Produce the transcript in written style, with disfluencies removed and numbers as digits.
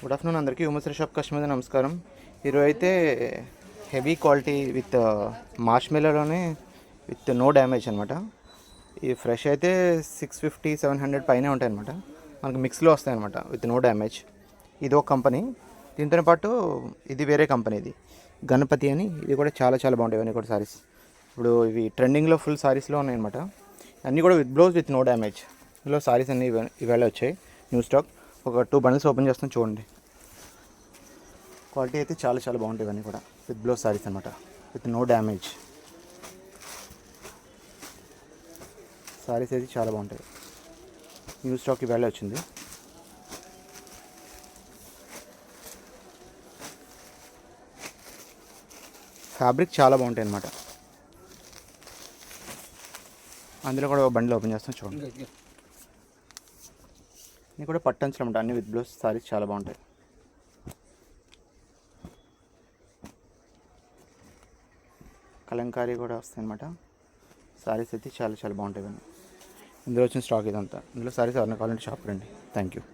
Good afternoon అందరికీ. Umeshwara shop customer నమస్కారం. ఈరోజు అయితే హెవీ క్వాలిటీ విత్ మార్ష్మెల్లోనే విత్ నో డ్యామేజ్ అనమాట. ఈ ఫ్రెష్ అయితే 650-700 పైనే ఉంటాయి అనమాట. మనకు మిక్స్లో వస్తాయి అనమాట విత్ నో డ్యామేజ్. ఇది ఒక కంపెనీ. దీంతో పాటు ఇది వేరే కంపెనీ, ఇది గణపతి అని. ఇది కూడా చాలా చాలా బాగుంటాయి ఇవన్నీ కూడా సారీస్. ఇప్పుడు ఇవి ట్రెండింగ్లో ఫుల్ సారీస్లో ఉన్నాయన్నమాట. అన్నీ కూడా with blouse with no damage. ఇందులో సారీస్ అన్నీ ఇవాళ వచ్చాయి, న్యూ స్టాక్. ఒక 2 బండిల్స్ ఓపెన్ చేస్తాం చూడండి. క్వాలిటీ అయితే చాలా చాలా బాగుంటాయి ఇవన్నీ కూడా విత్ బ్లౌజ్ సారీస్ అనమాట, విత్ నో డ్యామేజ్. సారీస్ అయితే చాలా బాగుంటాయి. న్యూ స్టాక్ ఇవాళ వచ్చింది. ఫ్యాబ్రిక్ చాలా బాగుంటాయి అన్నమాట. అందులో కూడా ఒక బండిల్ ఓపెన్ చేస్తాం చూడండి. ఇవి కూడా పట్టంచులు అనమాట, అన్ని విత్ బ్లౌజ్ సారీస్ చాలా బాగుంటాయి. కలంకారీ కూడా వస్తాయి అన్నమాట. సారీస్ అయితే చాలా చాలా బాగుంటాయి. ఇందులో వచ్చిన స్టాక్ ఇదంతా. ఇందులో సారీస్ ఎవరైనా కావాలంటే షాప్ రండి. Thank you.